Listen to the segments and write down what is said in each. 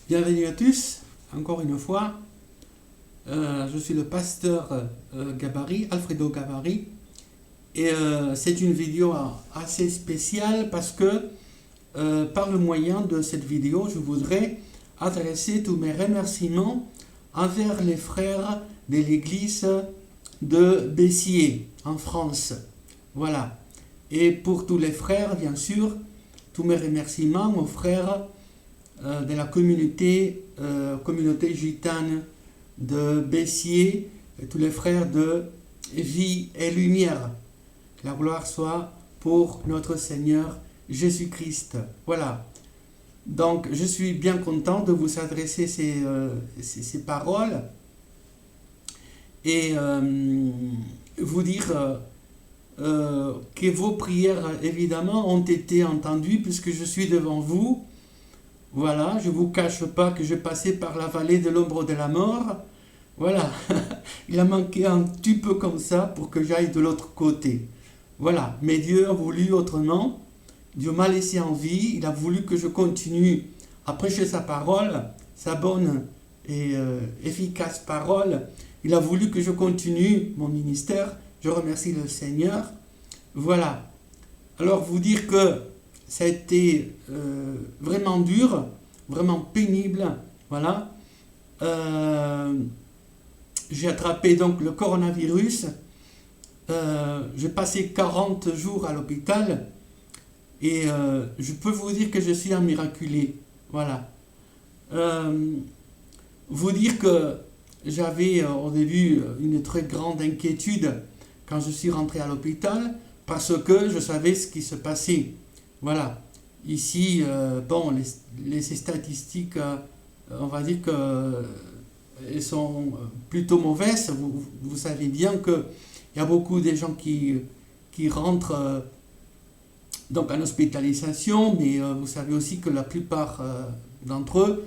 Bienvenue à tous, encore une fois. Je suis le pasteur Gabari, Alfredo Gabari. Et c'est une vidéo assez spéciale parce que par le moyen de cette vidéo, je voudrais adresser tous mes remerciements envers les frères de l'église de Bessiers en France. Voilà. Et pour tous les frères, bien sûr, tous mes remerciements aux frères de la communauté gitane de Bessiers, et tous les frères de Vie et Lumière. Que la gloire soit pour notre Seigneur Jésus-Christ. Voilà. Donc, je suis bien content de vous adresser ces paroles et vous dire que vos prières, évidemment, ont été entendues puisque je suis devant vous. Voilà, je ne vous cache pas que je passais par la vallée de l'ombre de la mort. Voilà, il a manqué un petit peu comme ça pour que j'aille de l'autre côté. Voilà, mais Dieu a voulu autrement. Dieu m'a laissé en vie. Il a voulu que je continue à prêcher sa parole, sa bonne et efficace parole. Il a voulu que je continue mon ministère. Je remercie le Seigneur. Voilà. Alors, vous dire que ça a été vraiment dur, vraiment pénible. Voilà. J'ai attrapé donc le coronavirus. J'ai passé 40 jours à l'hôpital. Et je peux vous dire que je suis un miraculé. Voilà. Vous dire que j'avais au début une très grande inquiétude quand je suis rentré à l'hôpital parce que je savais ce qui se passait. Voilà. Ici, bon, les statistiques, on va dire qu'elles sont plutôt mauvaises. Vous savez bien qu'il y a beaucoup de gens qui rentrent donc en hospitalisation, mais vous savez aussi que la plupart d'entre eux,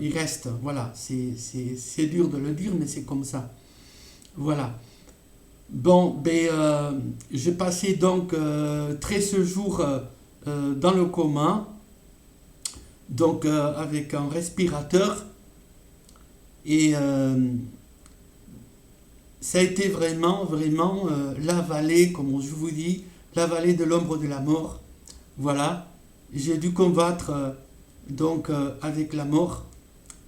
ils restent. Voilà, c'est dur de le dire, mais c'est comme ça. Voilà. Bon, ben, j'ai passé donc 13 jours dans le coma, donc avec un respirateur, et ça a été vraiment la vallée, comme je vous dis, la vallée de l'ombre de la mort. Voilà, j'ai dû combattre donc avec la mort,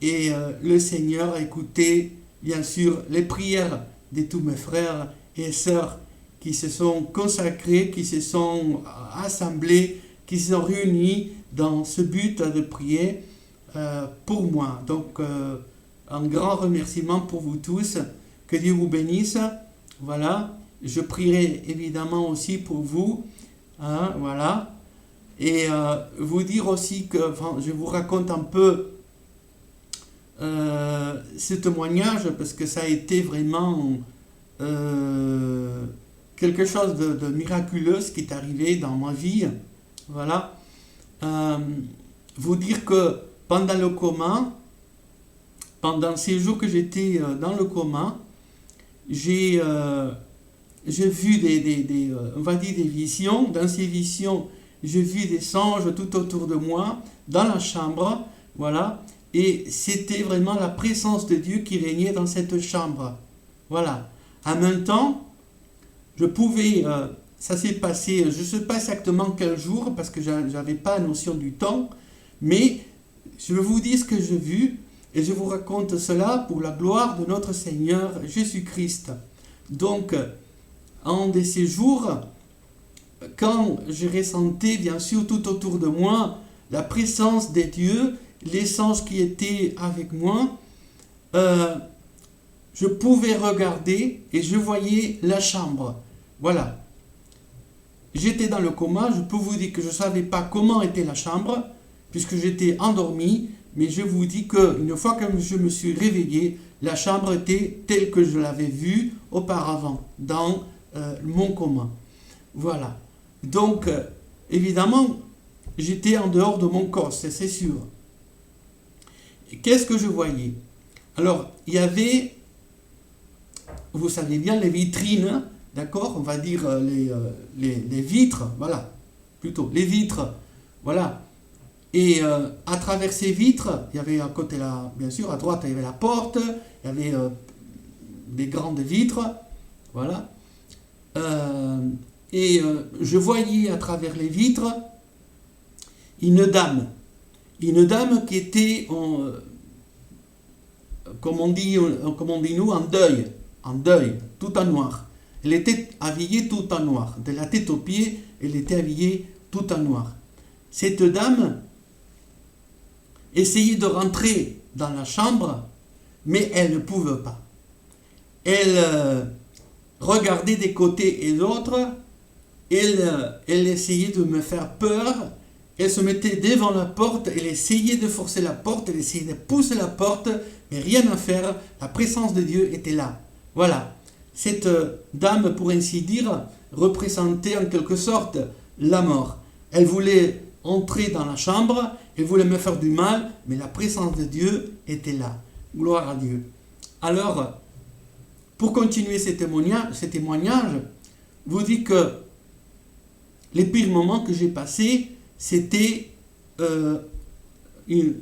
et le Seigneur a écouté bien sûr les prières de tous mes frères et sœurs qui se sont consacrés, qui se sont assemblés, qui se sont réunis dans ce but de prier pour moi. Donc, un grand remerciement pour vous tous. Que Dieu vous bénisse. Voilà. Je prierai évidemment aussi pour vous. Hein, voilà. Et vous dire aussi que, enfin, je vous raconte un peu ce témoignage parce que ça a été vraiment quelque chose de miraculeux qui est arrivé dans ma vie. Voilà. Vous dire que pendant le coma, pendant ces jours que j'étais dans le coma, j'ai vu on va dire des visions. Dans ces visions, j'ai vu des anges tout autour de moi, dans la chambre, voilà, et c'était vraiment la présence de Dieu qui régnait dans cette chambre. Voilà. En même temps, je pouvais, ça s'est passé, je ne sais pas exactement quel jour, parce que je n'avais pas notion du temps, mais je vais vous dire ce que j'ai vu, et je vous raconte cela pour la gloire de notre Seigneur Jésus-Christ. Donc, un de ces jours, quand je ressentais bien sûr tout autour de moi la présence de Dieu, les anges qui étaient avec moi, je pouvais regarder et je voyais la chambre. Voilà. J'étais dans le coma, je peux vous dire que je ne savais pas comment était la chambre, puisque j'étais endormi, mais je vous dis qu'une fois que je me suis réveillé, la chambre était telle que je l'avais vue auparavant, dans mon coma. Voilà. Donc, évidemment, j'étais en dehors de mon corps, c'est sûr. Et qu'est-ce que je voyais? Alors, il y avait, vous savez bien, les vitrines, d'accord? On va dire les vitres, voilà, plutôt, les vitres, voilà. Et à travers ces vitres, il y avait à côté là, bien sûr, à droite, il y avait la porte, il y avait des grandes vitres, voilà. Je voyais à travers les vitres une dame qui était, comme on dit nous, en deuil, tout en noir. Elle était habillée tout en noir, de la tête aux pieds, elle était habillée tout en noir. Cette dame essayait de rentrer dans la chambre, mais elle ne pouvait pas. Elle regardait des côtés et d'autres, elle essayait de me faire peur, elle se mettait devant la porte, elle essayait de forcer la porte, elle essayait de pousser la porte, mais rien à faire, la présence de Dieu était là. Voilà, cette dame, pour ainsi dire, représentait en quelque sorte la mort. Elle voulait entrer dans la chambre, elle voulait me faire du mal, mais la présence de Dieu était là. Gloire à Dieu. Alors, pour continuer ce témoignage, vous dis que les pires moments que j'ai passés, c'était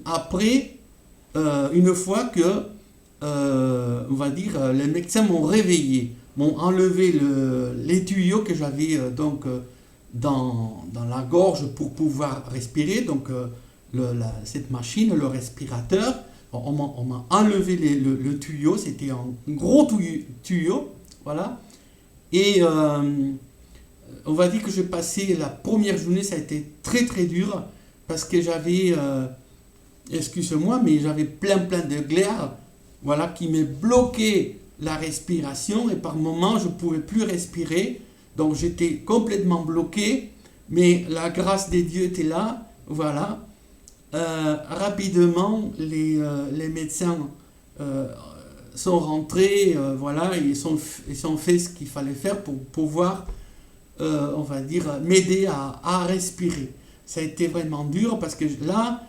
après, une fois que, on va dire, les médecins m'ont réveillé, m'ont enlevé les tuyaux que j'avais dans la gorge pour pouvoir respirer, donc cette machine, le respirateur. On m'a enlevé le tuyau, c'était un gros tuyau, voilà. Et on va dire que j'ai passé la première journée, ça a été très très dur, parce que j'avais, excuse-moi, mais j'avais plein de glaire, voilà, qui me bloquait la respiration, et par moments je ne pouvais plus respirer, donc j'étais complètement bloqué, mais la grâce de Dieu était là, voilà. Rapidement, les médecins sont rentrés, voilà, ils ont fait ce qu'il fallait faire pour pouvoir, on va dire, m'aider à respirer. Ça a été vraiment dur parce que là,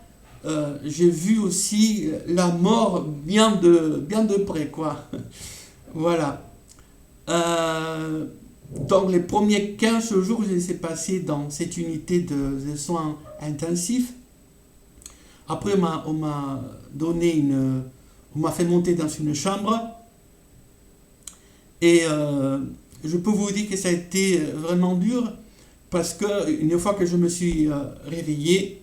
j'ai vu aussi la mort bien de près, quoi. Voilà. Donc les premiers 15 jours, je les ai passés dans cette unité de soins intensifs. Après, on m'a fait monter dans une chambre. Et je peux vous dire que ça a été vraiment dur parce qu'une fois que je me suis réveillé,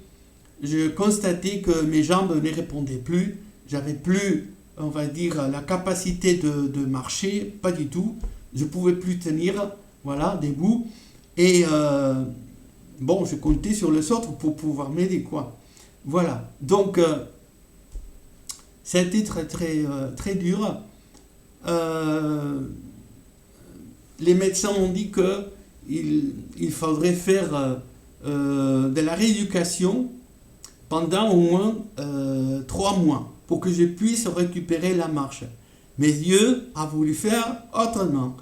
je constatais que mes jambes ne répondaient plus. J'avais plus, on va dire, la capacité de marcher, pas du tout. Je ne pouvais plus tenir, voilà, debout. Et bon, je comptais sur le sort pour pouvoir m'aider, quoi. Voilà, donc ça a été très dur. Les médecins m'ont dit qu'il faudrait faire de la rééducation pendant au moins 3 mois pour que je puisse récupérer la marche. Mais Dieu a voulu faire autrement.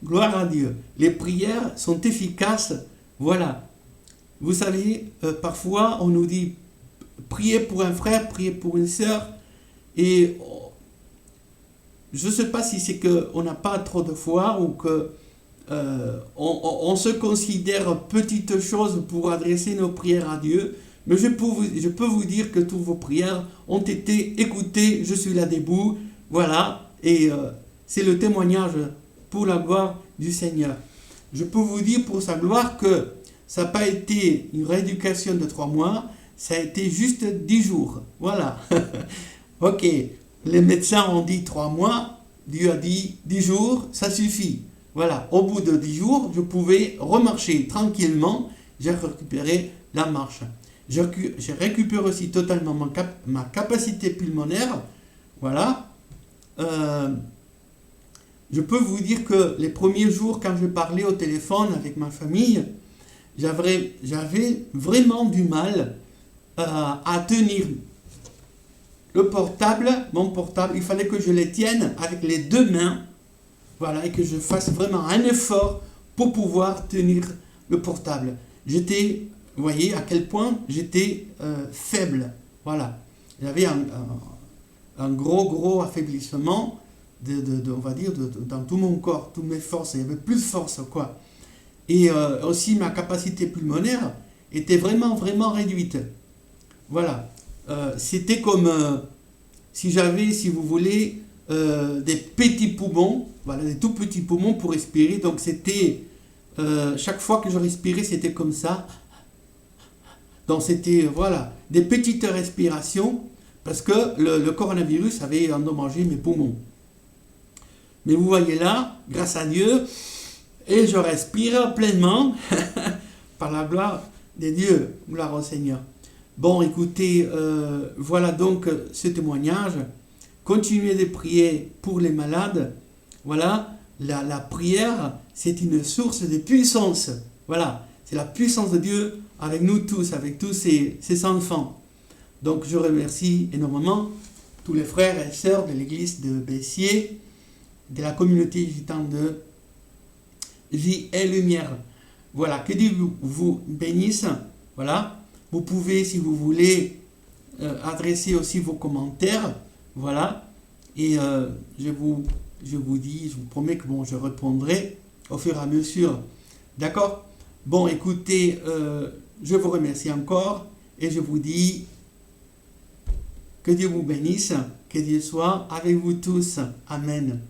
Gloire à Dieu. Les prières sont efficaces. Voilà. Vous savez, parfois on nous dit priez pour un frère, priez pour une sœur, et je ne sais pas si c'est qu'on n'a pas trop de foi ou que on se considère petite chose pour adresser nos prières à Dieu, mais je peux vous dire que toutes vos prières ont été écoutées, je suis là debout, voilà, et c'est le témoignage pour la gloire du Seigneur. Je peux vous dire pour sa gloire que ça n'a pas été une rééducation de 3 mois, ça a été juste 10 jours. Voilà. Ok, les médecins ont dit 3 mois, Dieu a dit 10 jours, ça suffit. Voilà, au bout de 10 jours, je pouvais remarcher tranquillement, j'ai récupéré la marche. J'ai récupéré aussi totalement ma capacité pulmonaire. Voilà. Je peux vous dire que les premiers jours, quand je parlais au téléphone avec ma famille, j'avais vraiment du mal à tenir mon portable. Il fallait que je le tienne avec les 2 mains, voilà, et que je fasse vraiment un effort pour pouvoir tenir le portable. Vous voyez à quel point j'étais faible, voilà. J'avais un gros affaiblissement on va dire, dans tout mon corps, toutes mes forces. Il y avait plus de force, quoi. Et aussi ma capacité pulmonaire était vraiment réduite. Voilà. C'était comme si j'avais, si vous voulez, des petits poumons, voilà, des tout petits poumons pour respirer. Donc c'était, chaque fois que je respirais, c'était comme ça. Donc c'était, voilà, des petites respirations parce que le coronavirus avait endommagé mes poumons. Mais vous voyez là, grâce à Dieu, et je respire pleinement par la gloire des dieux. Gloire au Seigneur. Bon, écoutez, voilà donc ce témoignage. Continuez de prier pour les malades. Voilà, la prière, c'est une source de puissance. Voilà, c'est la puissance de Dieu avec nous tous, avec tous ses enfants. Donc je remercie énormément tous les frères et sœurs de l'église de Bessiers, de la communauté gitane de Vie et Lumière. Voilà, que Dieu vous bénisse. Voilà, vous pouvez, si vous voulez, adresser aussi vos commentaires. Voilà, et je vous dis, je vous promets que bon, je répondrai au fur et à mesure. D'accord? Bon, écoutez, je vous remercie encore et je vous dis que Dieu vous bénisse, que Dieu soit avec vous tous. Amen.